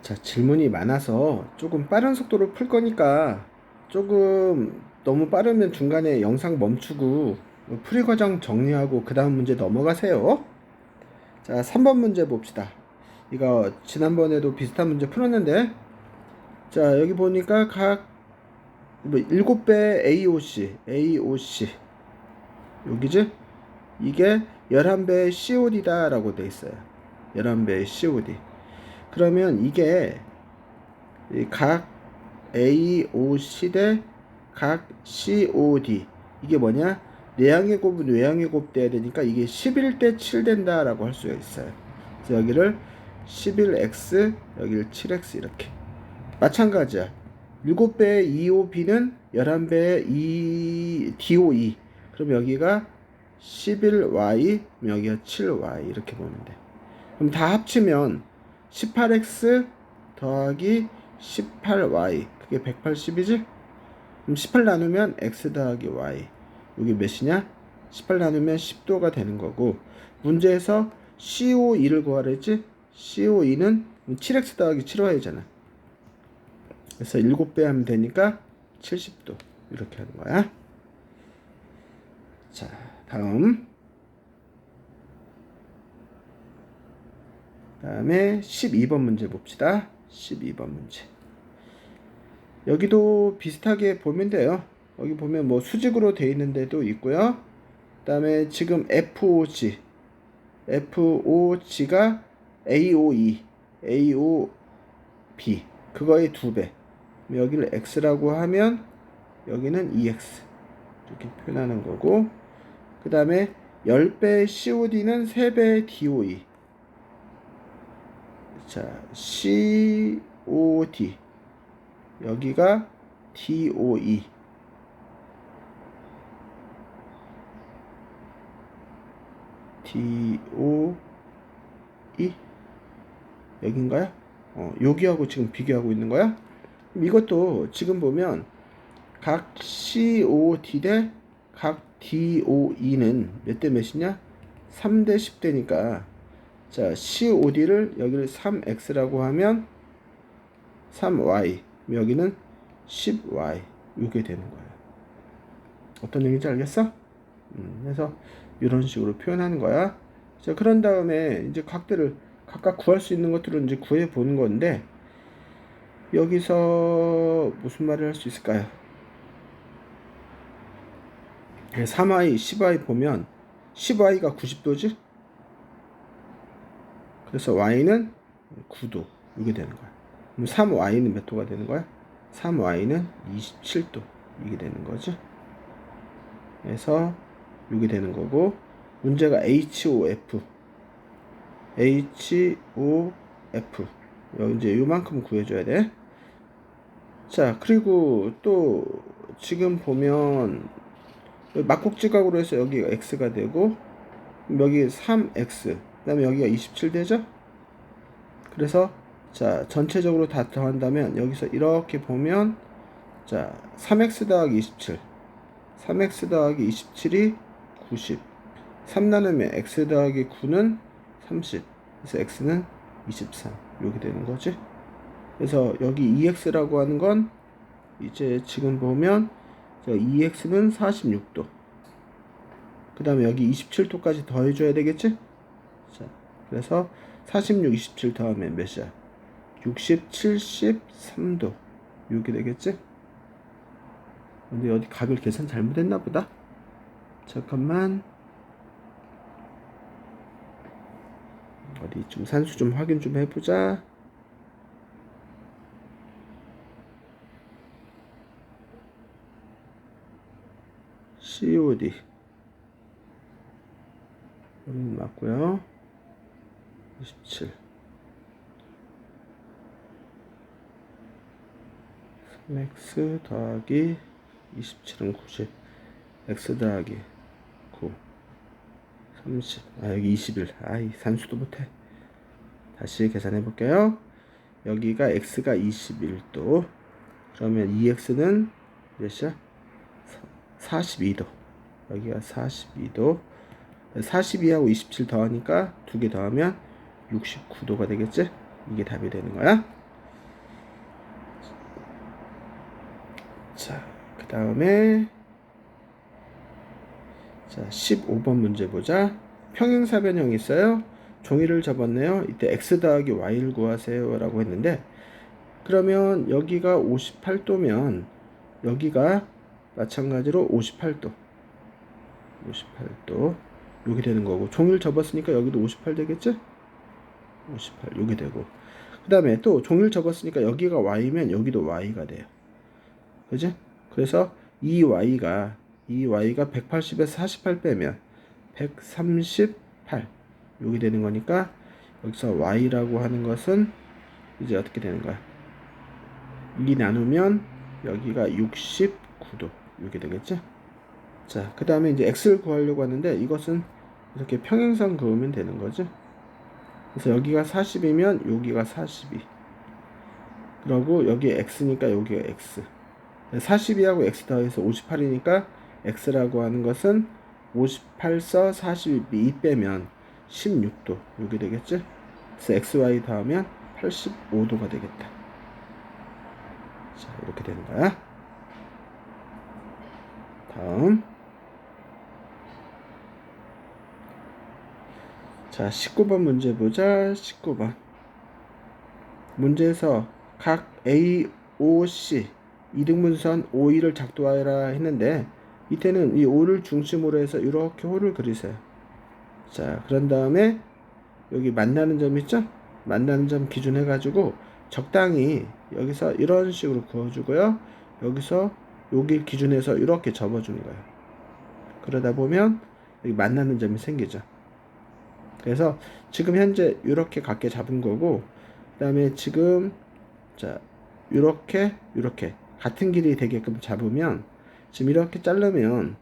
자, 질문이 많아서 조금 빠른 속도로 풀 거니까 조금 너무 빠르면 중간에 영상 멈추고 풀이 과정 정리하고 그 다음 문제 넘어가세요. 자, 3번 문제 봅시다. 이거 지난번에도 비슷한 문제 풀었는데, 자, 여기 보니까 각 7배 AOC 여기지? 이게 11배의 COD다 라고 돼 있어요. 11배의 COD. 그러면 이게 각 AOC 대 각 COD, 이게 뭐냐? 내양의 곱은 외양의 곱 돼야 되니까 이게 11대 7 된다 라고 할 수가 있어요. 그래서 여기를 11x, 여기를 7x 이렇게. 마찬가지야. 7배의 EOB는 11배의 DOE. 그럼 여기가 11y, 여기가 7y 이렇게 보면 돼. 그럼 다 합치면 18x 더하기 18y, 그게 180이지? 그럼 18 나누면 x 더하기 y, 이게 몇이냐? 18 나누면 10도가 되는 거고, 문제에서 CO2를 구하라 했지? CO2는 7x 더하기 7y잖아. 그래서 7배 하면 되니까 70도 이렇게 하는 거야. 자, 다음에 12번 문제 봅시다. 12번 문제. 여기도 비슷하게 보면 돼요. 여기 보면 뭐 수직으로 돼 있는 데도 있고요. 그 다음에 지금 FOG가 AOE, AOB 그거의 2배. 여기를 X라고 하면 여기는 EX 이렇게 표현하는 거고, 그 다음에 10배의 COD는 3배의 DOE. 자, COD 여기가 DOE, 여긴가요? 여기하고 지금 비교하고 있는 거야? 이것도 지금 보면 각 COD 대 각 DOE는 몇 대 몇이냐? 3대 10대니까, 자, COD를 여기를 3X라고 하면 3Y, 여기는 10Y 이게 되는 거예요. 어떤 얘기인지 알겠어? 그래서 이런 식으로 표현하는 거야. 자, 그런 다음에 이제 각들을 각각 구할 수 있는 것들을 이제 구해 보는 건데, 여기서 무슨 말을 할 수 있을까요? 3y, 10y 보면 10y가 90도지? 그래서 y는 9도 이게 되는 거야. 그럼 3y는 몇 도가 되는 거야? 3y는 27도 이게 되는 거지. 그래서 이게 되는 거고, 문제가 HOF 여기 이제 요만큼 구해줘야 돼. 자, 그리고 또 지금 보면 막국지각으로 해서 여기가 x가 되고, 여기 3x, 그 다음에 여기가 27 되죠? 그래서 자, 전체적으로 다 더한다면 여기서 이렇게 보면, 자, 3x 더하기 27, 3x 더하기 27이 90, 3 나누면 x 더하기 9는 30, 그래서 x는 23 이렇게 되는 거지. 그래서 여기 2x라고 하는 건 이제 지금 보면 2x는 46도, 그 다음에 여기 27도까지 더해줘야 되겠지? 자, 그래서 46, 27 더하면 몇이야? 60, 73도 이렇게 되겠지? 근데 어디 각을 계산 잘못했나 보다. 잠깐만, 어디 좀 산수 좀 확인 좀 해보자. COD 여기는 맞고요. 27, 3x 더하기 27은 90, x 더하기 9, 30, 여기 21, 아이 산수도 못해. 다시 계산해 볼게요. 여기가 x가 21도, 그러면 2x는 몇이야? 42도. 여기가 42도. 42하고 27 더하니까 두 개 더하면 69도가 되겠지? 이게 답이 되는 거야. 다음에 자 15번 문제 보자. 평행사변형이 있어요. 종이를 접었네요. 이때 x 더하기 y를 구하세요 라고 했는데, 그러면 여기가 58도면 여기가 마찬가지로 58도 요게 되는 거고, 종이를 접었으니까 여기도 58 되겠지? 58 요게 되고, 그 다음에 또 종이를 접었으니까 여기가 y면 여기도 y가 돼요. 그지? 그래서 이 y가 180에서 48 빼면 138 요게 되는 거니까, 여기서 y라고 하는 것은 이제 어떻게 되는 거야? 2 나누면 여기가 69도 이렇게 되겠지? 자, 그 다음에 이제 x를 구하려고 하는데, 이것은 이렇게 평행선 그으면 되는 거지. 그래서 여기가 40이면 여기가 42, 그러고 여기 x니까 여기가 x, 42하고 x 더해서 58이니까 x라고 하는 것은 58서 42 빼면 16도 이렇게 되겠지. 그래서 xy 더하면 85도가 되겠다. 자, 이렇게 되는 거야. 다음 자 19번 문제 보자. 19번 문제에서 각 A, O, C 이등분선 OE를 작도하여라 했는데, 이때는 이 O를 중심으로 해서 이렇게 호를 그리세요. 자, 그런 다음에 여기 만나는 점 있죠? 만나는 점 기준해 가지고 적당히 여기서 이런 식으로 그어주고요, 여기서 여기 기준해서 이렇게 접어주는 거예요. 그러다 보면 여기 만나는 점이 생기죠. 그래서 지금 현재 이렇게 각게 잡은 거고, 그 다음에 지금 자 이렇게 같은 길이 되게끔 잡으면, 지금 이렇게 자르면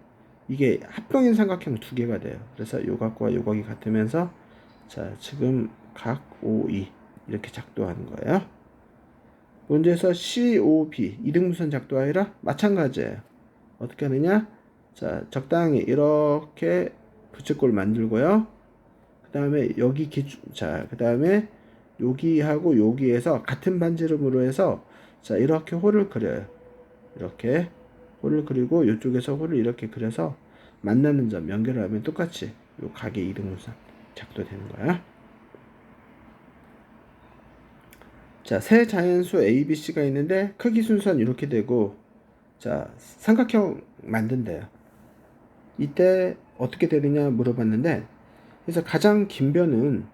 이게 합동인 삼각형 두 개가 돼요. 그래서 요 각과 요 각이 같으면서, 자 지금 각 OE 이렇게 작도하는 거예요. 문제에서 COB 이등분선 작도하여라 마찬가지예요. 어떻게 하느냐? 자 적당히 이렇게 부채꼴 만들고요, 그 다음에 여기 기준, 자 그 다음에 여기하고 여기에서 같은 반지름으로 해서 자 이렇게 홀을 그려요. 이렇게 홀을 그리고 이쪽에서 홀을 이렇게 그려서 만나는 점 연결을 하면 똑같이 요 각의 이등분선 작도되는 거야. 자, 세 자연수 A, B, C가 있는데 크기 순서는 이렇게 되고, 자 삼각형 만든대요. 이때 어떻게 되느냐 물어봤는데, 그래서 가장 긴 변은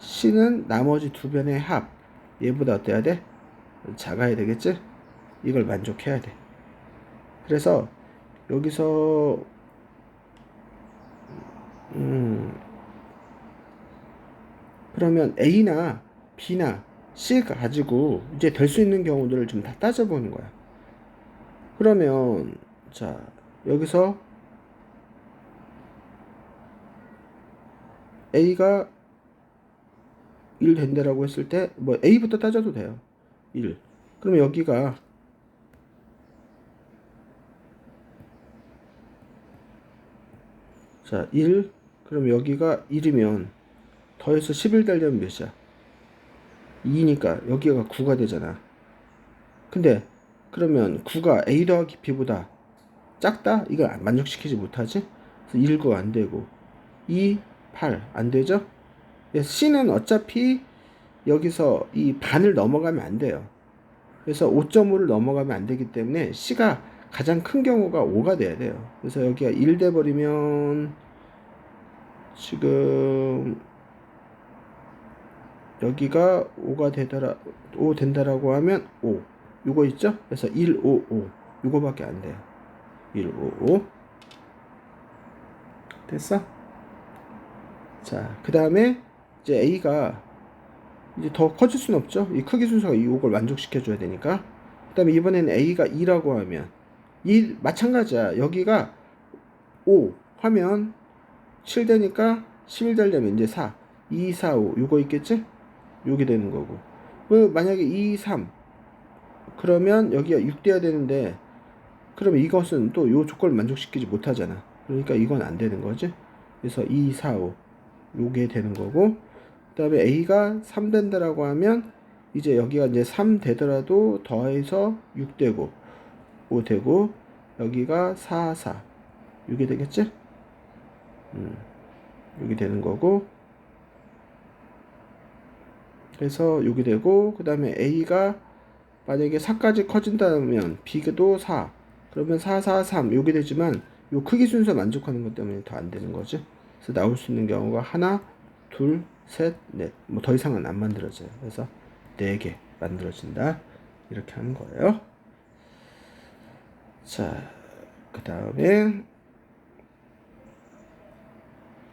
C는 나머지 두 변의 합, 얘보다 어때야 돼? 작아야 되겠지? 이걸 만족해야 돼. 그래서 여기서 그러면 A나 B나 C 가지고 이제 될 수 있는 경우들을 좀 다 따져보는 거야. 그러면 자 여기서 A가 1 된다라고 했을 때 뭐 A부터 따져도 돼요. 1. 그러면 여기가 자 1, 그럼 여기가 1이면 더해서 11 되려면 몇이야? 2니까 여기가 9가 되잖아. 근데 그러면 9가 A 더하기 B보다 작다? 이걸 만족시키지 못하지? 그래서 1, 9 안 되고 2, 8 안 되죠? 그래서 C는 어차피 여기서 이 반을 넘어가면 안 돼요. 그래서 5.5를 넘어가면 안 되기 때문에 C가 가장 큰 경우가 5가 돼야 돼요. 그래서 여기가 1 돼버리면 지금 여기가 5가 되더라, 5 된다라고 하면 5 요거 있죠? 그래서 1, 5, 5 요거밖에 안 돼요. 1, 5, 5 됐어? 자, 그 다음에 이제 A가 이제 더 커질 수는 없죠. 이 크기 순서가 이걸 만족시켜 줘야 되니까. 그 다음에 이번에는 A가 2라고 하면 2 마찬가지야. 여기가 5 하면 7 되니까 11 되려면 이제 4, 2, 4, 5 요거 있겠지? 요게 되는 거고, 만약에 2, 3 그러면 여기가 6 돼야 되는데, 그러면 이것은 또 요 조건을 만족시키지 못하잖아. 그러니까 이건 안 되는 거지. 그래서 2, 4, 5 요게 되는 거고, 그 다음에 A가 3 된다라고 하면 이제 여기가 이제 3 되더라도 더해서 6 되고, 5 되고 여기가 4, 4 6이 되겠지? 여기 되는 거고, 그래서 여기 되고, 그 다음에 A가 만약에 4까지 커진다면 B도 4, 그러면 4, 4, 3 여기 되지만 요 크기 순서 만족하는 것 때문에 더 안 되는 거지. 그래서 나올 수 있는 경우가 하나, 둘, 셋, 넷, 뭐 더 이상은 안 만들어져요. 그래서 4개 만들어진다, 이렇게 하는 거예요. 자, 그 다음에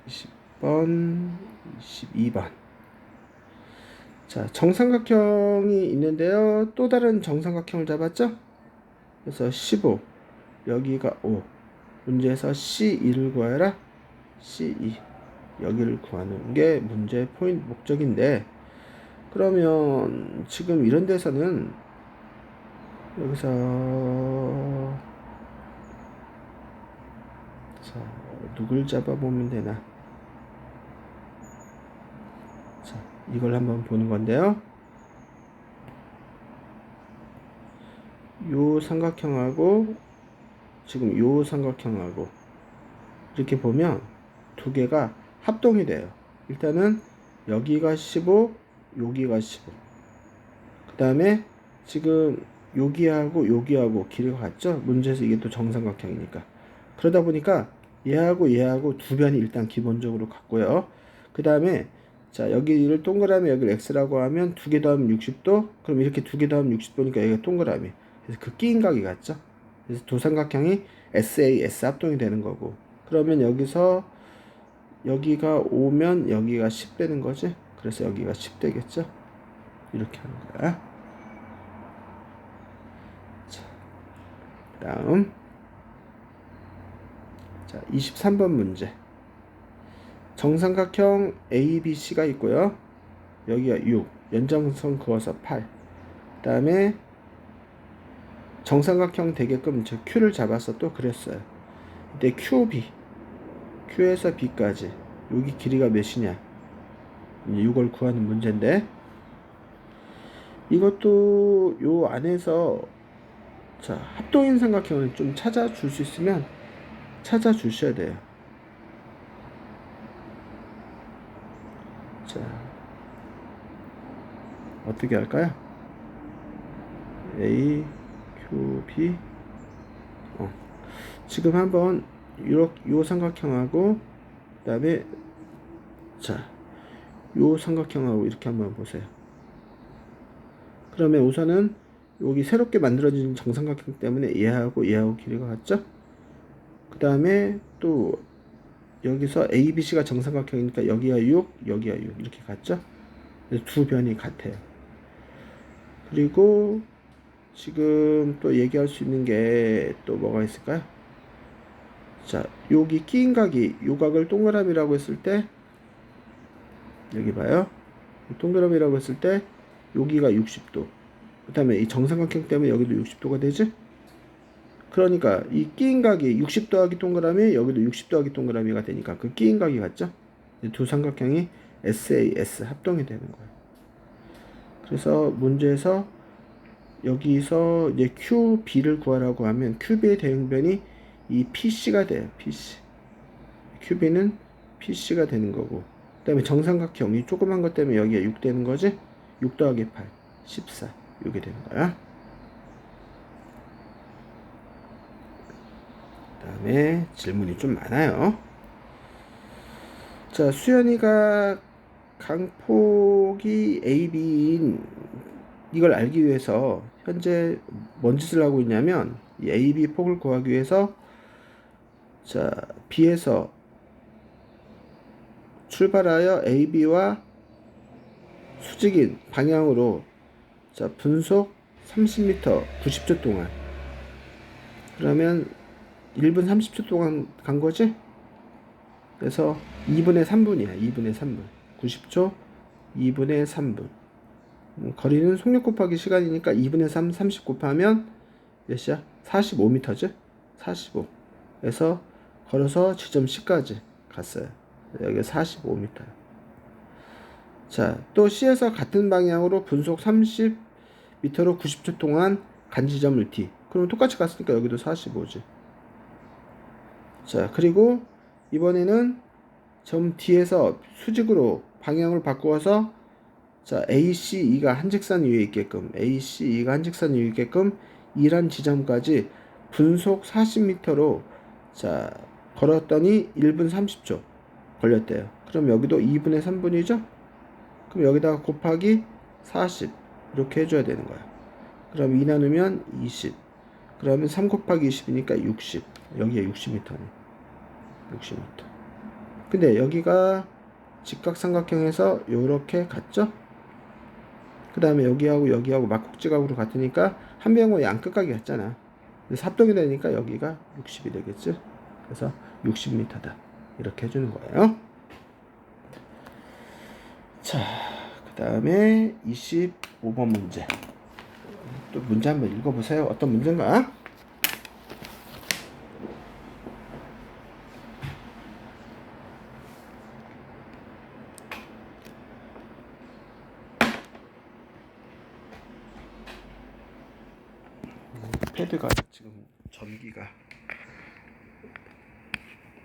20번, 22번. 자, 정삼각형이 있는데요. 또 다른 정삼각형을 잡았죠? 그래서 15, 여기가 5. 문제에서 C2를 구하라. C2. 여기를 구하는 게 문제 포인트 목적인데, 그러면 지금 이런 데서는 여기서 자, 누굴 잡아보면 되나? 자, 이걸 한번 보는 건데요. 요 삼각형하고 지금 요 삼각형하고 이렇게 보면 두 개가 합동이 돼요. 일단은 여기가 15, 여기가 15. 그 다음에 지금 여기하고 길이가 같죠? 문제에서 이게 또 정삼각형이니까. 그러다 보니까 얘하고 두 변이 일단 기본적으로 같고요. 그 다음에 자, 여기를 동그라미, 여기를 x라고 하면 두 개 더하면 60도. 그럼 이렇게 두 개 더하면 60도니까 여기가 동그라미. 그래서 그 끼인각이 같죠? 그래서 두 삼각형이 SAS 합동이 되는 거고. 그러면 여기서 여기가 5면 여기가 10 되는 거지. 그래서 여기가 10 되겠죠? 이렇게 하는 거야. 자, 다음. 자, 23번 문제. 정삼각형 ABC가 있고요. 여기가 6, 연장선 그어서 8. 그 다음에 정삼각형 되게끔 저 Q를 잡아서 또 그렸어요. 근데 Q에서 B까지 여기 길이가 몇이냐, 이걸 구하는 문제인데, 이것도 요 안에서 자, 합동인 삼각형을 좀 찾아줄 수 있으면 찾아주셔야 돼요. 자, 어떻게 할까요? A, Q, B. 지금 한번 요 삼각형하고 그 다음에 자, 요 삼각형하고 이렇게 한번 보세요. 그러면 우선은 여기 새롭게 만들어진 정삼각형 때문에 얘하고 길이가 같죠? 그 다음에 또 여기서 ABC가 정삼각형이니까 여기가 6, 여기가 6 이렇게 같죠? 그래서 두 변이 같아요. 그리고 지금 또 얘기할 수 있는 게 또 뭐가 있을까요? 자, 여기 끼인 각이 요 각을 동그라미라고 했을 때, 여기 봐요. 동그라미라고 했을 때 여기가 60도. 그 다음에 이 정삼각형 때문에 여기도 60도가 되지? 그러니까 이 끼인 각이 60 더하기 동그라미, 여기도 60 더하기 동그라미가 되니까 그 끼인 각이 같죠? 두 삼각형이 SAS 합동이 되는 거예요. 그래서 문제에서 여기서 이제 QB를 구하라고 하면 QB의 대응변이 이 PC가 돼요. PC. QB는 PC가 되는 거고, 그 다음에 정삼각형 이 조그만 것 때문에 여기가 6 되는 거지? 6 더하기 8, 14 이게 되는 거야. 그 다음에 질문이 좀 많아요. 자, 수연이가 강폭이 AB인 이걸 알기 위해서 현재 뭔 짓을 하고 있냐면, 이 AB 폭을 구하기 위해서 자, B에서 출발하여 AB와 수직인 방향으로 자, 분속 30m 90초 동안, 그러면 1분 30초 동안 간 거지? 그래서 2분의 3분이야. 2분의 3분. 90초 2분의 3분. 거리는 속력 곱하기 시간이니까 2분의 3 30 곱하면 몇이야? 45m죠? 45. 그래서 걸어서 지점 C까지 갔어요. 여기 45m. 자, 또 C에서 같은 방향으로 분속 30m로 90초 동안 간 지점을 D. 그럼 똑같이 갔으니까 여기도 45지. 자, 그리고 이번에는 점 D에서 수직으로 방향을 바꾸어서 자, ACE가 한직선 위에 있게끔 ACE가 한직선 위에 있게끔 E란 지점까지 분속 40m로 자, 걸었더니 1분 30초 걸렸대요. 그럼 여기도 2분의 3분이죠? 그럼 여기다가 곱하기 40 이렇게 해줘야 되는 거야. 그럼 2 나누면 20. 그러면 3 곱하기 20이니까 60. 여기에 60m네. 60m. 근데 여기가 직각삼각형에서 요렇게 같죠? 그 다음에 여기하고 여기하고 막국지각으로 같으니까 한 병호 양 끝각이 같잖아. 그래서 합동이 되니까 여기가 60이 되겠지. 그래서 60m다. 이렇게 해주는 거예요. 자, 그 다음에 25번 문제. 또 문제 한번 읽어보세요. 어떤 문제인가? 패드가 지금 전기가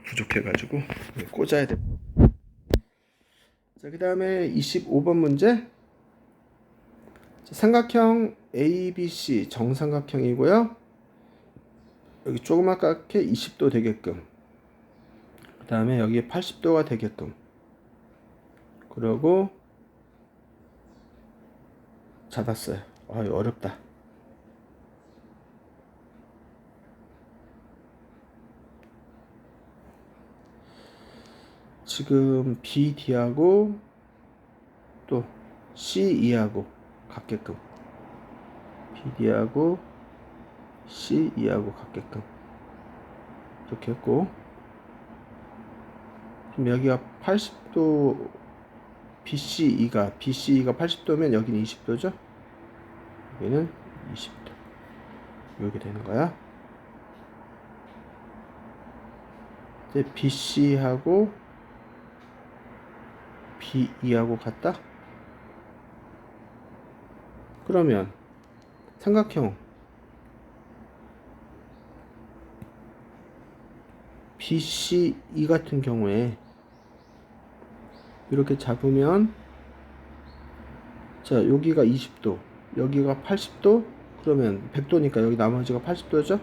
부족해가지고 꽂아야 돼. 자, 그 다음에 25번 문제. 삼각형 ABC 정삼각형이고요. 여기 조그맣게 20도 되게끔, 그 다음에 여기 80도가 되게끔, 그러고 잡았어요. 어렵다. 지금 BD하고 또 CE하고 같게끔, BD하고 CE하고 같게끔 이렇게 했고, 그럼 여기가 80도, BCE가 80도면 여기는 20도죠? 여기는 20도. 이렇게 되는 거야. 이제 BC하고 BE하고 같다? 그러면 삼각형 BCE 같은 경우에 이렇게 잡으면 자, 여기가 20도, 여기가 80도, 그러면 100도니까 여기 나머지가 80도죠?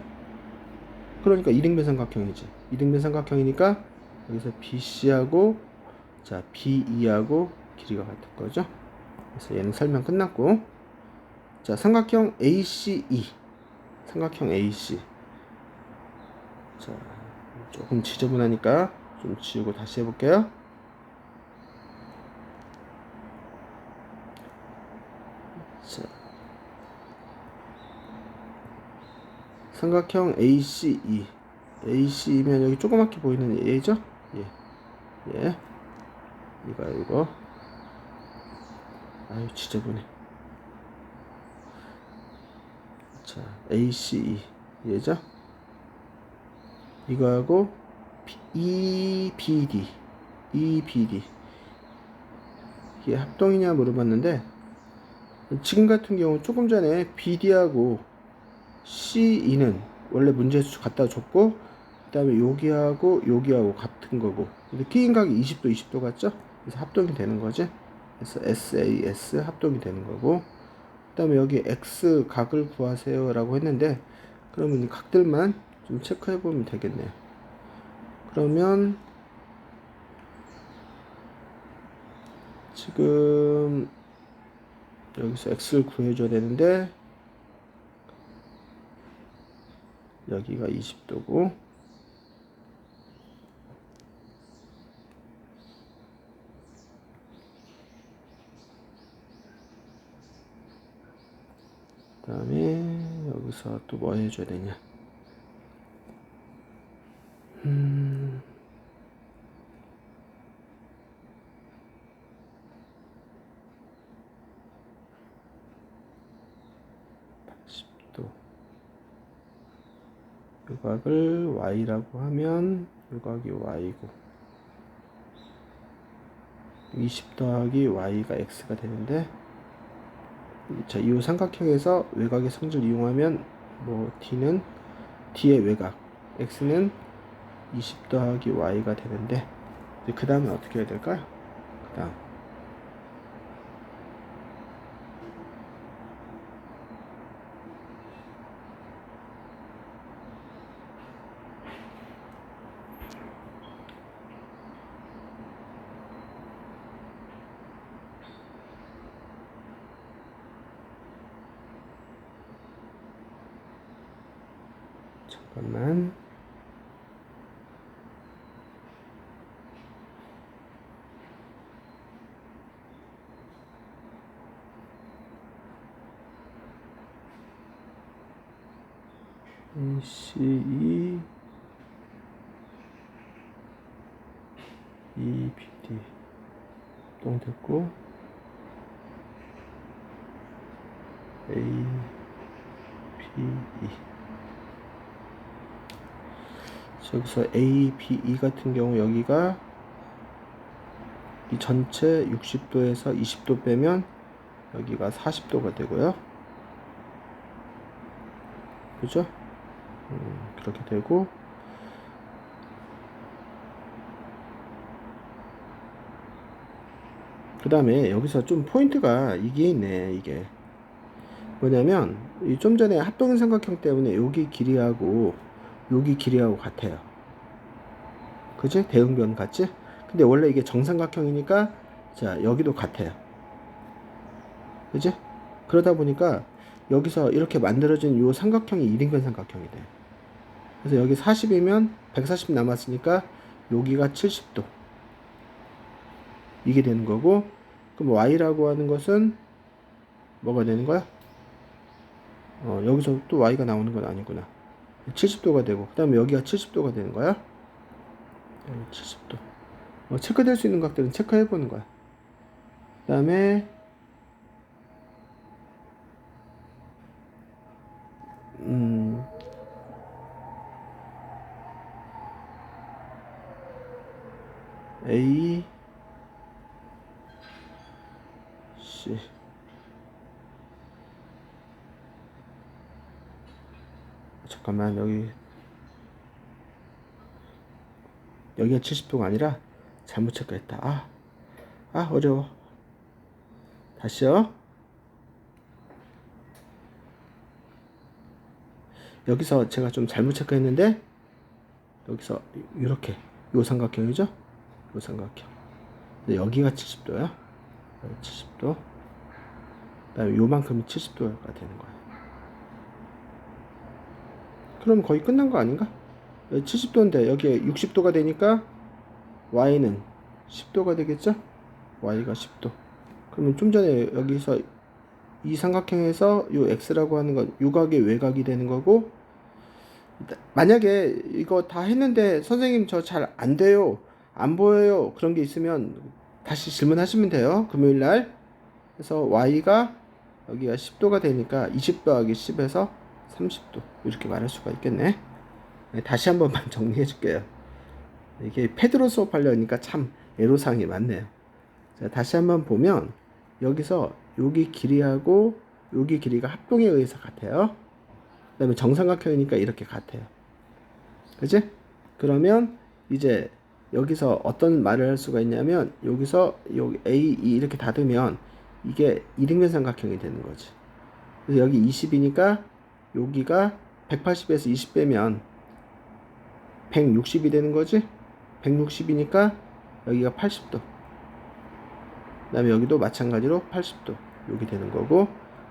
그러니까 이등변 삼각형이지. 이등변 삼각형이니까 여기서 BC하고 자, BE하고 길이가 같은 거죠. 그래서 얘는 설명 끝났고, 자, 삼각형 ACE, 삼각형 AC. 자, 조금 지저분하니까 좀 지우고 다시 해볼게요. 자, 삼각형 ACE. ACE면 여기 조그맣게 보이는 얘죠? 예. 이거. 아유, 지저분해. 자, ACE. 얘죠? 이거하고 EBD. 이게 합동이냐 물어봤는데, 지금 같은 경우 조금 전에 BD하고 CE는 원래 문제에서 갖다 줬고, 그 다음에 여기하고 같은 거고, 근데 끼인각이 20도 같죠? 그래서 합동이 되는 거지. 그래서 SAS 합동이 되는 거고, 그 다음에 여기 X 각을 구하세요 라고 했는데, 그러면 이 각들만 좀 체크해 보면 되겠네요. 그러면 지금 여기서 X를 구해줘야 되는데, 여기가 20도고, 그 다음에 여기서 또 뭐 해줘야 되냐. 80도. 요각을 Y라고 하면 요각이 Y고, 20 더하기 Y가 X가 되는데, 자, 이 삼각형에서 외곽의 성질을 이용하면 뭐 D는 D의 외곽, X는 20 더하기 Y가 되는데, 그 다음에 어떻게 해야 될까요? 그 다음 잠깐만. ACE EBD 동됐고, APE 여기서 ABE 같은 경우 여기가 이 전체 60도에서 20도 빼면 여기가 40도가 되고요. 그죠? 그렇게 되고, 그 다음에 여기서 좀 포인트가 이게 있네. 이게 뭐냐면, 좀 전에 합동인 삼각형 때문에 여기 길이하고 여기 길이하고 같아요. 그지? 대응변 같지? 근데 원래 이게 정삼각형이니까 자 여기도 같아요. 그지? 그러다 보니까 여기서 이렇게 만들어진 요 삼각형이 이등변 삼각형이 돼. 그래서 여기 40이면 140 남았으니까 여기가 70도 이게 되는 거고, 그럼 y라고 하는 것은 뭐가 되는 거야? 여기서 또 y가 나오는 건 아니구나. 70도가 되고, 그 다음에 여기가 70도가 되는 거야. 70도. 체크될 수 있는 각들은 체크해 보는 거야. 그 다음에 A C 잠깐만, 여기가 70도가 아니라 잘못 체크했다. 어려워. 다시요. 여기서 제가 좀 잘못 체크했는데, 여기서 이렇게 요 삼각형이죠? 요 삼각형. 근데 여기가 70도야. 70도. 그다음에 요만큼이 70도가 되는 거야. 그럼 거의 끝난 거 아닌가? 70도인데 여기에 60도가 되니까 y는 10도가 되겠죠? y가 10도. 그러면 좀 전에 여기서 이 삼각형에서 요 x라고 하는 건 요각의 외곽이 되는 거고, 만약에 이거 다 했는데 선생님 저 잘 안 돼요, 안 보여요, 그런 게 있으면 다시 질문하시면 돼요. 금요일 날. 그래서 y가 여기가 10도가 되니까 20 더하기 10에서 30도 이렇게 말할 수가 있겠네. 다시 한 번만 정리해 줄게요. 이게 패드로 수업하려니까 참 애로사항이 많네요. 자, 다시 한번 보면 여기서 여기 길이하고 여기 길이가 합동에 의해서 같아요. 그 다음에 정삼각형이니까 이렇게 같아요. 그치? 그러면 이제 여기서 어떤 말을 할 수가 있냐면, 여기서 여기 A, E 이렇게 닫으면 이게 이등변 삼각형이 되는 거지. 그래서 여기 20이니까 여기가 180에서 20 빼면 160이 되는 거지. 160이니까 여기가 80도. 그 다음에 여기도 마찬가지로 80도 여기 되는 거고,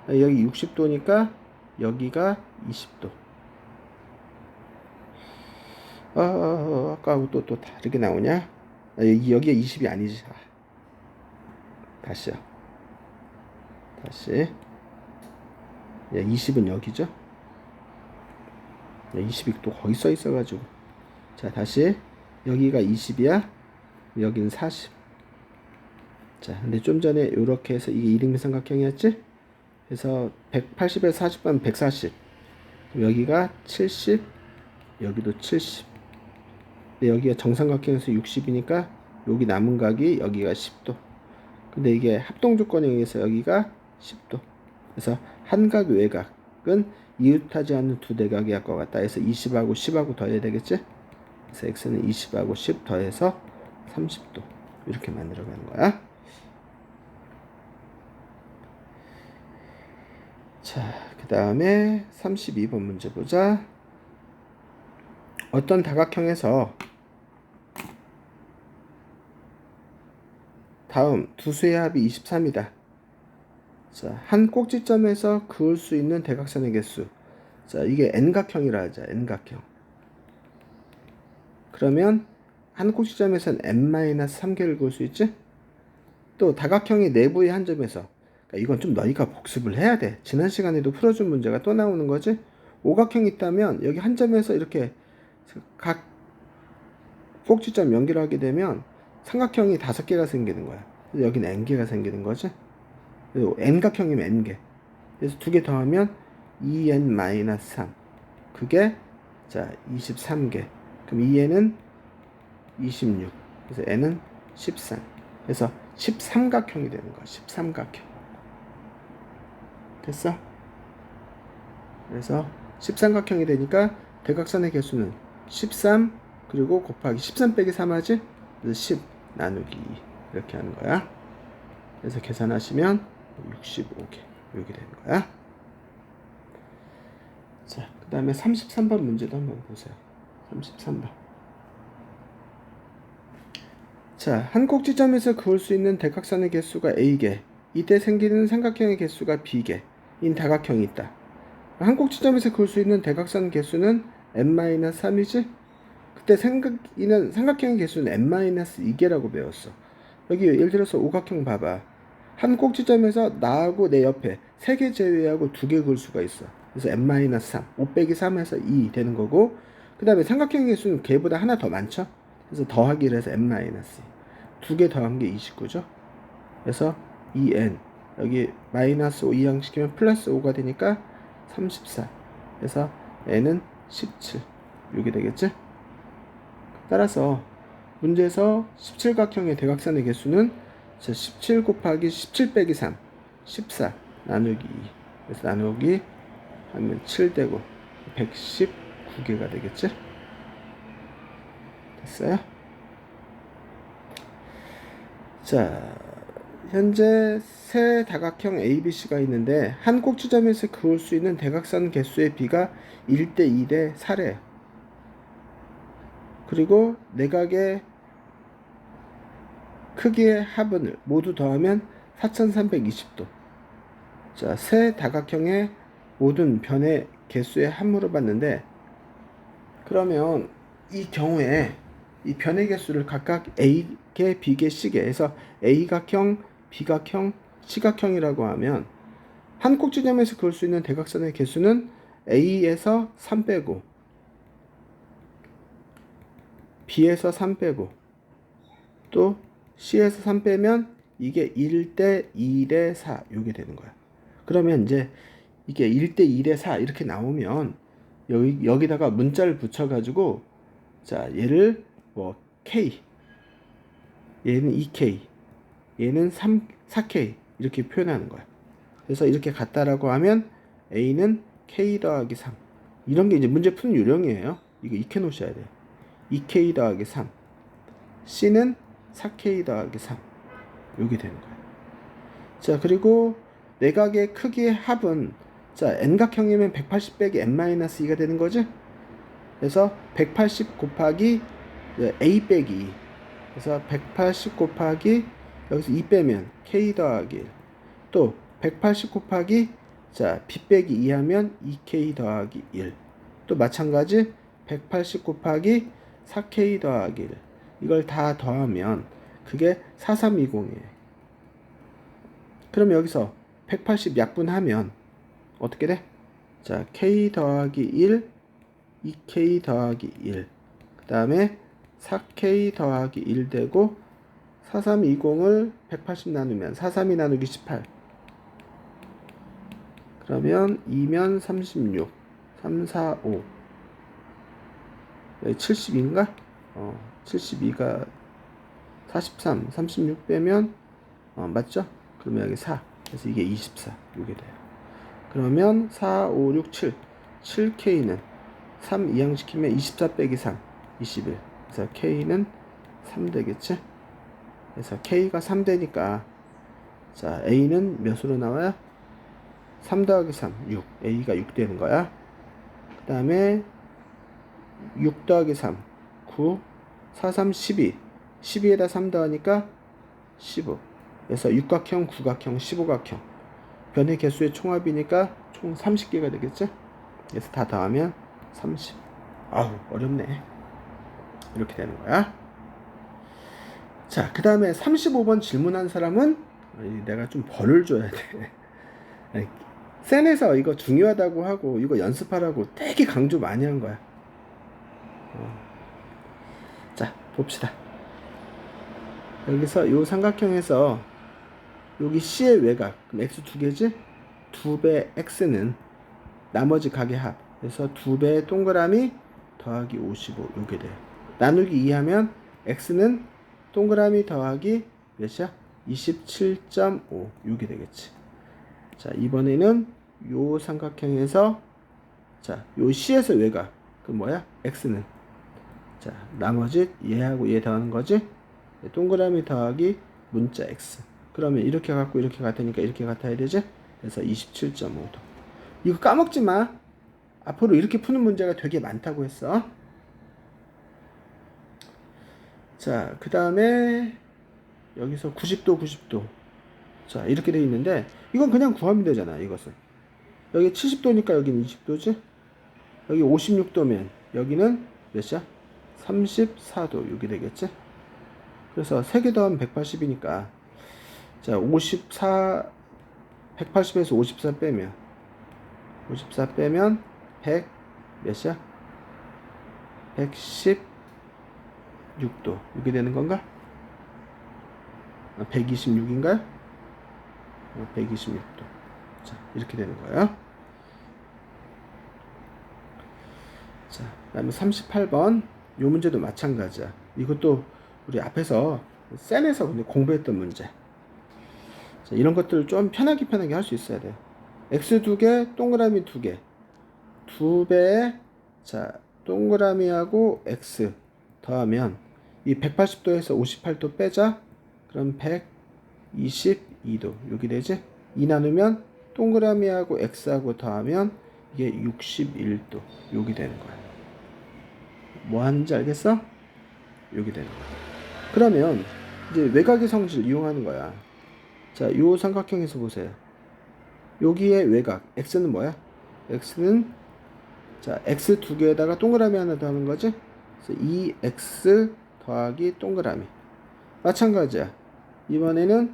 여기 60도니까 여기가 20도. 아까하고 또 다르게 나오냐? 여기가 20이 아니지. 다시요. 다시. 20은 여기죠? 20이 또 거기 써 있어가지고. 자, 다시. 여기가 20이야. 여기는 40. 자, 근데 좀 전에 이렇게 해서 이게 이등변 삼각형이었지? 그래서 180에서 40 하면 140. 여기가 70. 여기도 70. 근데 여기가 정삼각형에서 60이니까 여기 남은 각이 여기가 10도. 근데 이게 합동 조건에 의해서 여기가 10도. 그래서 한각 외곽은 이웃하지 않는 두 대각이 할 것 같다 해서 20하고 10하고 더해야 되겠지? 그래서 x는 20하고 10 더해서 30도 이렇게 만들어가는 거야. 자, 그 다음에 32번 문제 보자. 어떤 다각형에서 다음 두 수의 합이 23이다. 자, 한 꼭지점에서 그을 수 있는 대각선의 개수. 자, 이게 n각형이라 하자. n각형. 그러면 한 꼭지점에서는 n-3개를 그을 수 있지? 또 다각형의 내부의 한 점에서, 그러니까 이건 좀 너희가 복습을 해야 돼. 지난 시간에도 풀어준 문제가 또 나오는 거지? 오각형이 있다면 여기 한 점에서 이렇게 각 꼭지점 연결하게 되면 삼각형이 5개가 생기는 거야. 여기는 n개가 생기는 거지? 그리고 n각형이면 n개. 그래서 2개 더하면 2n-3. 그게 자 23개. 그럼 2n은 26. 그래서 n은 13. 그래서 13각형이 되는 거야. 13각형. 됐어? 그래서 13각형이 되니까 대각선의 개수는 13 그리고 곱하기 13 빼기 3 하지? 그래서 10 나누기 2 이렇게 하는 거야. 그래서 계산하시면 65개 이렇게 되는 거야. 자, 그 다음에 33번 문제도 한번 보세요. 33번. 자, 한 꼭지점에서 그을 수 있는 대각선의 개수가 A개, 이때 생기는 삼각형의 개수가 B개, 인 다각형이 있다. 한 꼭지점에서 그을 수 있는 대각선 개수는 n-3이지? 그때 삼각형의 개수는 n-2개라고 배웠어. 여기 예를 들어서 오각형 봐봐. 한 꼭지점에서 나하고 내 옆에 3개 제외하고 2개 그을 수가 있어. 그래서 n-3, 5 빼기 3에서 2 되는 거고, 그 다음에 삼각형의 개수는 걔보다 하나 더 많죠? 그래서 더하기를 해서 n-2. 2개 더한 게 29죠? 그래서 2n, 여기 마이너스 5 이항시키면 플러스 5가 되니까 34. 그래서 n은 17. 이렇게 되겠지? 따라서 문제에서 17각형의 대각선의 개수는 17 곱하기 17 빼기 3, 14 나누기 2. 그래서 나누기 하면 7 되고 119개가 되겠지? 됐어요? 자, 현재 세 다각형 ABC가 있는데 한 꼭지점에서 그을 수 있는 대각선 개수의 비가 1대 2대 4래. 그리고 내각의 크기의 합을 모두 더하면 4320도. 자, 세 다각형의 모든 변의 개수의 합 물어봤는데, 그러면 이 경우에 이 변의 개수를 각각 A개, B개, C개 해서 A각형, B각형, C각형이라고 하면 한 꼭지점에서 그을 수 있는 대각선의 개수는 A에서 3 빼고 B에서 3 빼고 또 C에서 3 빼면 이게 1대 2대 4 이게 되는 거야. 그러면 이제 이게 1대 2대 4 이렇게 나오면 여기다가 문자를 붙여가지고, 자, 얘를 뭐 K, 얘는 2K, 얘는 4K 이렇게 표현하는 거야. 그래서 이렇게 같다라고 하면 A는 K 더하기 3. 이런 게 이제 문제 푸는 요령이에요. 이거 익혀 놓으셔야 돼요. 2K 더하기 3. C는 4K 더하기 3. 이게 되는 거예요. 자, 그리고 내각의 크기의 합은, 자, n각형이면 180 빼기 n-2가 되는 거지? 그래서 180 곱하기 a 빼기 2. 그래서 180 곱하기 여기서 2 빼면 k 더하기 1. 또 180 곱하기 자 b 빼기 2 하면 2k 더하기 1. 또 마찬가지 180 곱하기 4k 더하기 1. 이걸 다 더하면 그게 4320이에요. 그럼 여기서 180 약분하면 어떻게 돼? 자, k 더하기 1, 2k 더하기 1. 그 다음에 4k 더하기 1 되고 4320을 180 나누면 43이 나누기 18. 그러면 2면 36, 3, 4, 5. 72인가? 72가 43, 36 빼면 맞죠? 그러면 여기 4. 그래서 이게 24. 이게 돼요. 그러면 4, 5, 6, 7. 7K는 3 이항시키면 24 빼기 3 21. 그래서 K는 3 되겠지. 그래서 K가 3 되니까 자 A는 몇으로 나와요? 3 더하기 3 6. A가 6 되는 거야. 그 다음에 6 더하기 3 9 4 3 12. 12에다 3 더하니까 15. 그래서 육각형, 구각형, 15각형 변의 개수의 총합이니까 총 30개가 되겠죠. 그래서 다 더하면 30. 아우 어렵네. 이렇게 되는 거야. 자, 그 다음에 35번 질문한 사람은 내가 좀 벌을 줘야 돼. 센에서 이거 중요하다고 하고 이거 연습하라고 되게 강조 많이 한 거야. 자, 봅시다. 여기서 요 삼각형에서 여기 C의 외곽, 그럼 X 두 개지? 2배 X는 나머지 각의 합. 그래서 2배의 동그라미 더하기 55 요게 돼요. 나누기 2 하면 X는 동그라미 더하기 몇이야? 27.5 요게 되겠지. 자, 이번에는 요 삼각형에서 자, 요 C에서 외곽 그 뭐야? X는 자, 나머지 얘하고 얘 더하는 거지? 동그라미 더하기 문자 X. 그러면 이렇게 갖고 이렇게 같으니까 이렇게 같아야 되지? 그래서 27.5도. 이거 까먹지 마. 앞으로 이렇게 푸는 문제가 되게 많다고 했어. 자, 그 다음에 여기서 90도, 90도. 자, 이렇게 돼 있는데 이건 그냥 구하면 되잖아. 이것은 여기 70도니까 여기는 20도지. 여기 56도면 여기는 몇이야? 34도 여기 되겠지. 그래서 3개 더하면 180이니까 자 54 180에서 54 빼면 54 빼면 100 몇이야? 116도 이렇게 되는 건가? 126인가요? 126도. 자, 이렇게 되는 거예요. 자, 그다음에 38번 요 문제도 마찬가지야. 이것도 우리 앞에서 센에서 근데 공부했던 문제. 자, 이런 것들을 좀 편하게 할 수 있어야 돼요. X 2개, 동그라미 2개. 2배에 자, 동그라미하고 X 더하면 이 180도에서 58도 빼자. 그럼 122도 여기 되지? 2 나누면 동그라미하고 X하고 더하면 이게 61도 여기 되는 거야. 뭐 하는지 알겠어? 여기 되는 거야. 그러면 이제 외곽의 성질 이용하는 거야. 자, 요 삼각형에서 보세요. 여기에 외곽 X는 뭐야? X는 자, X 두 개에다가 동그라미 하나 더하는 거지? 그래서 2X 더하기 동그라미. 마찬가지야. 이번에는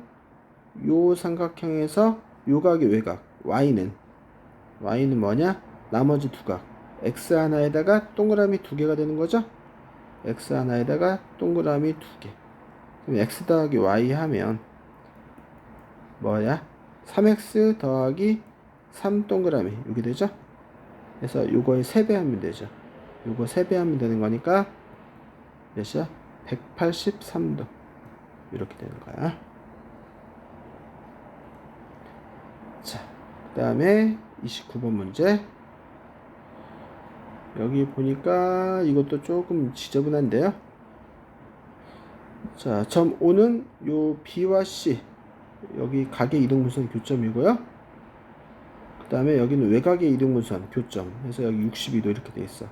요 삼각형에서 요 각의 외곽 Y는 뭐냐? 나머지 두 각 X 하나에다가 동그라미 두 개가 되는 거죠? X 하나에다가 동그라미 두 개. 그럼 X 더하기 Y 하면 뭐야? 3X 더하기 3 동그라미 이렇게 되죠? 그래서 요거의 3배 하면 되죠. 요거 3배 하면 되는 거니까 몇이야? 183도 이렇게 되는 거야. 자, 그 다음에 29번 문제. 여기 보니까 이것도 조금 지저분한데요. 자, 점 O는 요 B와 C 여기 각의 이등분선 교점이고요. 그 다음에 여기는 외곽의 이등분선 교점. 그래서 여기 62도 이렇게 돼 있어.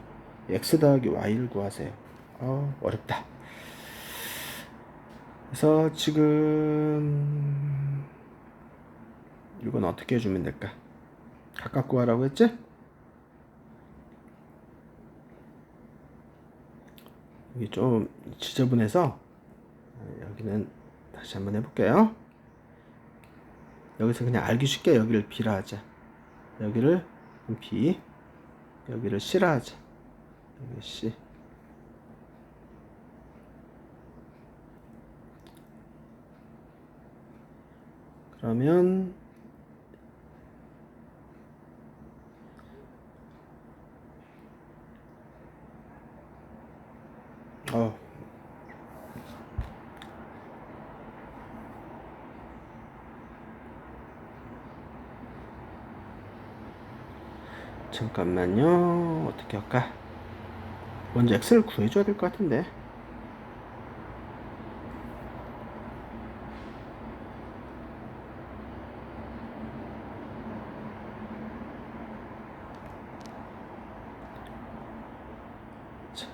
X 더하기 Y를 구하세요. 어렵다. 그래서 지금 이건 어떻게 해주면 될까? 각각 구하라고 했지? 여기 좀 지저분해서 여기는 다시 한번 해볼게요. 여기서 그냥 알기 쉽게 여기를 B라 하자. 여기를 B, 여기를 C라 하자. 여기 C. 그러면 잠깐만요. 어떻게 할까? 먼저 x를 구해줘야 될 것 같은데. 자,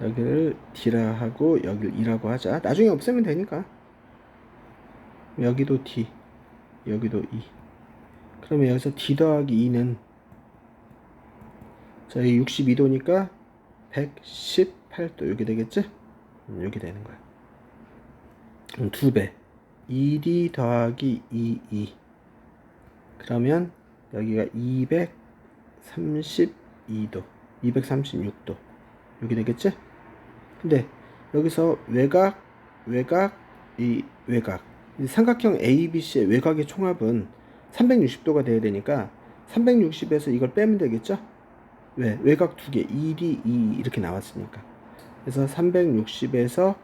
여기를 d라 하고 여기를 e라고 하자. 나중에 없애면 되니까. 여기도 d, 여기도 e. 그러면 여기서 d 더하기 e는, 자, 여기 62도니까 118도 이렇게 되겠지? 이렇게 되는 거야. 2배 2d 더하기 2e, 그러면 여기가 232도 236도 이렇게 되겠지? 근데 여기서 이 외곽 이 삼각형 ABC의 외곽의 총합은 360도가 돼야 되니까 360에서 이걸 빼면 되겠죠? 왜? 외곽 두 개, ED, E 이렇게 나왔으니까. 그래서 360에서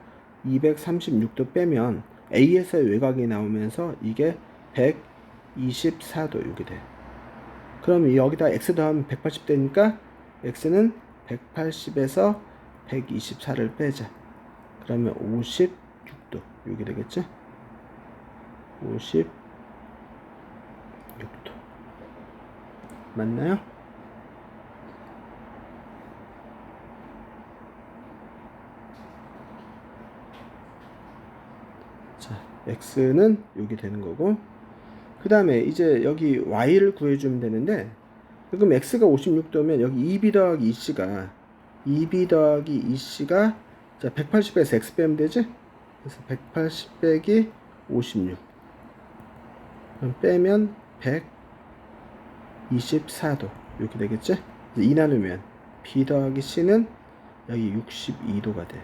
236도 빼면 A에서의 외곽이 나오면서 이게 124도 이렇게 돼. 그럼 여기다 X 더하면 180 되니까 X는 180에서 124를 빼자. 그러면 56도 이렇게 되겠죠? 56도 맞나요? 자, x는 여기 되는 거고, 그 다음에 이제 여기 y를 구해주면 되는데, 그럼 x가 56도면 여기 2b 더하기 2c가 자 180에서 x 빼면 되지? 그래서 180 빼기 56 그럼 빼면 124도 이렇게 되겠지? 2 나누면 b 더하기 c는 여기 62도가 돼.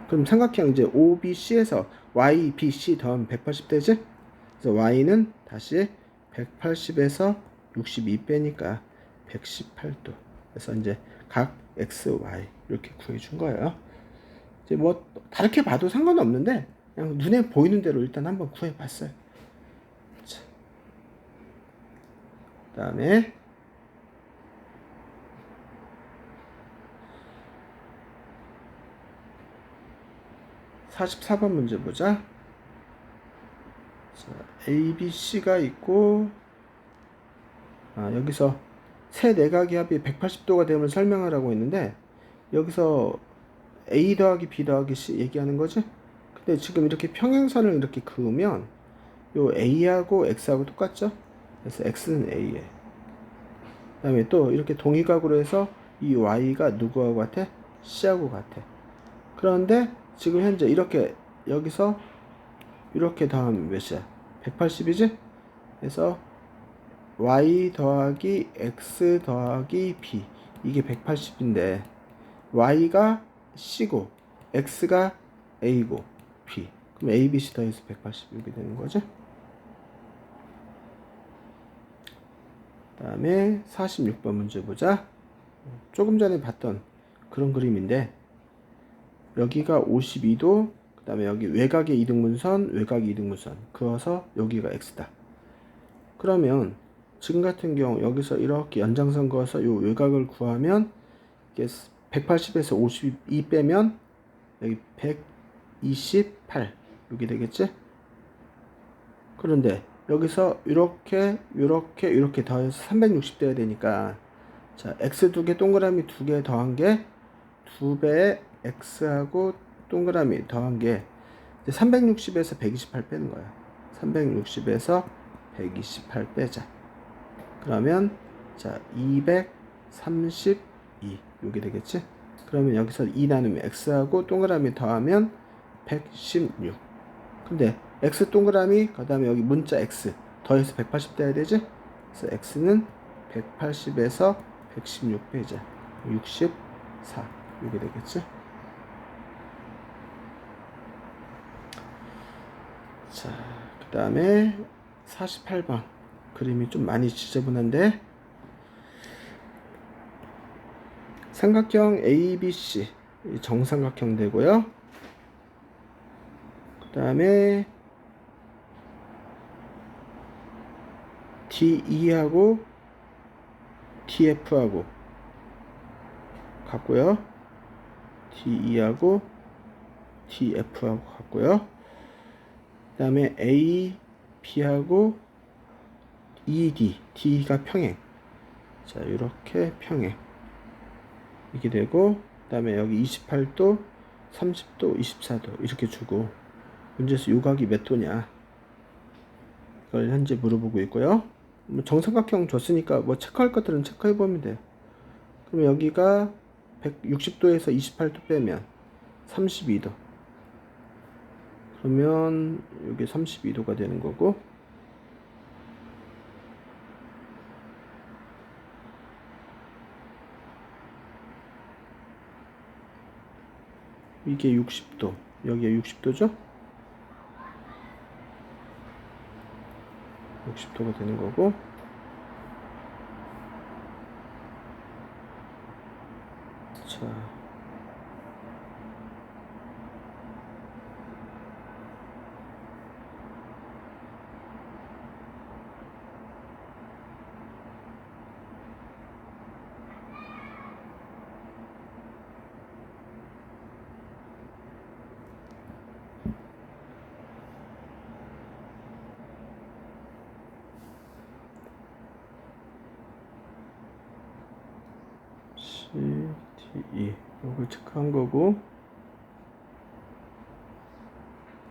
그럼 삼각형 이제 OBC에서 YBC 더하면 180 되지? 그래서 Y는 다시 180에서 62 빼니까 118도. 그래서 이제 각 X, Y 이렇게 구해준 거예요. 이제 뭐 다르게 봐도 상관없는데 그냥 눈에 보이는 대로 일단 한번 구해봤어요. 자, 그다음에 44번 문제 보자. 자, ABC가 있고, 여기서 세 내각의 합이 180도가 되면 설명하라고 했는데, 여기서 A 더하기 B 더하기 C 얘기하는 거지? 근데 지금 이렇게 평행선을 이렇게 그으면, 요 A하고 X하고 똑같죠? 그래서 X는 A에. 그 다음에 또 이렇게 동의각으로 해서 이 Y가 누구하고 같아? C하고 같아. 그런데 지금 현재 이렇게 여기서 이렇게 더하면 몇이야? 180이지? 그래서 y 더하기 x 더하기 b 이게 180인데 y가 c고 x가 a고 b 그럼 a, b, c 더해서 180 이렇게 되는 거죠. 그 다음에 46번 문제 보자. 조금 전에 봤던 그런 그림인데 여기가 52도 그 다음에 여기 외곽의 이등분선 외곽의 이등분선 그어서 여기가 x다. 그러면 지금 같은 경우 여기서 이렇게 연장선 그어서 이 외곽을 구하면 이게 180에서 52 빼면 여기 128 이렇게 되겠지? 그런데 여기서 이렇게 더해서 360 돼야 되니까 자 x 두 개 동그라미 두 개 더한 게 2배의 x하고 동그라미 더한 게 360에서 128 빼는 거야. 360에서 128 빼자. 그러면 자 232 이게 되겠지? 그러면 여기서 2 나누면 x하고 동그라미 더하면 116. 근데 x 동그라미 그다음에 여기 문자 x 더해서 180 돼야 되지? 그래서 x는 180에서 116 빼자. 64 이게 되겠지? 자, 그 다음에 48번 그림이 좀 많이 지저분한데 삼각형 ABC 정삼각형 되고요. 그 다음에 DE하고 TF하고 같고요. DE하고 TF하고 같고요. 그 다음에 A, B하고 ED, D가 평행. 자, 이렇게 평행. 이렇게 되고, 그 다음에 여기 28도, 30도, 24도 이렇게 주고, 문제에서 요각이 몇 도냐 이걸 현재 물어보고 있고요. 뭐 정삼각형 줬으니까 뭐 체크할 것들은 체크해 보면 돼요. 그럼 여기가 160도에서 28도 빼면 32도. 그러면 여기 32도가 되는 거고, 이게 60도, 여기가 60도죠? 60도가 되는 거고, 자, CDE 이걸 체크한 거고,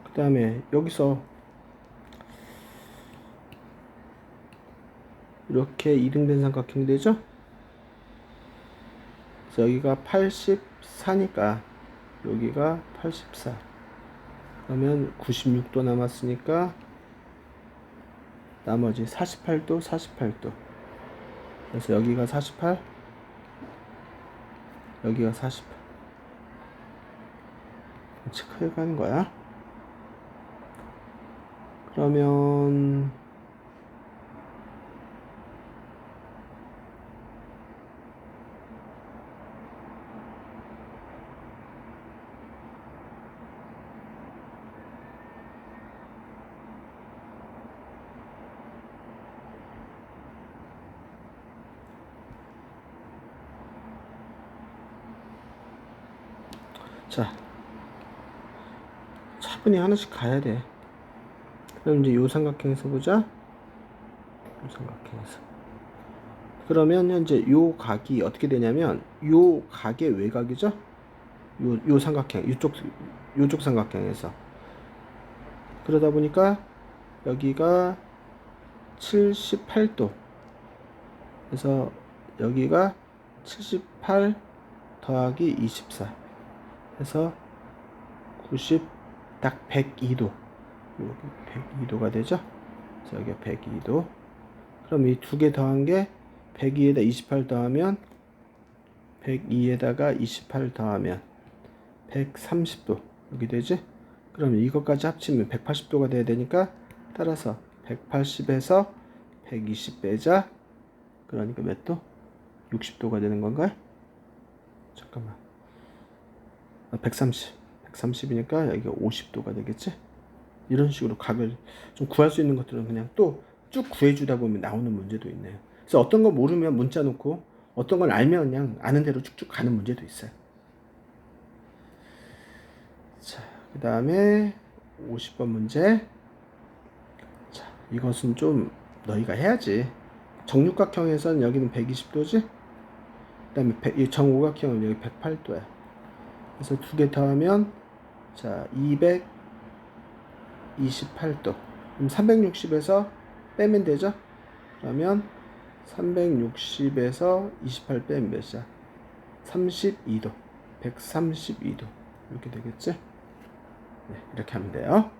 그 다음에 여기서 이렇게 이등변 삼각형이 되죠? 그래서 여기가 84니까 여기가 84. 그러면 96도 남았으니까 나머지 48도, 48도. 그래서 여기가 48, 여기가 48. 체크해 가는 거야. 그러면 자, 차분히 하나씩 가야 돼. 그럼 이제 요 삼각형에서 보자. 요 삼각형에서. 그러면 현재 요 각이 어떻게 되냐면, 요 각의 외곽이죠? 요 삼각형, 요쪽 삼각형에서. 그러다 보니까 여기가 78도. 그래서 여기가 78 더하기 24. 해서 90, 딱 102도. 여기 102도가 되죠? 그래서 여기가 102도. 그럼 이 두 개 더한 게 102에다 28 더하면 102에다가 28 더하면 130도 여기 되지? 그럼 이것까지 합치면 180도가 돼야 되니까, 따라서 180에서 120 빼자. 그러니까 몇 도? 60도가 되는 건가요? 잠깐만. 130. 130이니까 여기가 50도가 되겠지? 이런 식으로 각을 좀 구할 수 있는 것들은 그냥 또 쭉 구해주다 보면 나오는 문제도 있네요. 그래서 어떤 거 모르면 문자 놓고, 어떤 걸 알면 그냥 아는 대로 쭉쭉 가는 문제도 있어요. 자, 그 다음에 50번 문제. 자, 이것은 좀 너희가 해야지. 정육각형에서는 여기는 120도지? 그 다음에 이 정오각형은 여기 108도야. 그래서 두 개 더하면, 자, 228도. 그럼 360에서 빼면 되죠? 그러면 360에서 28 빼면 몇이야? 32도. 132도. 이렇게 되겠지? 네, 이렇게 하면 돼요.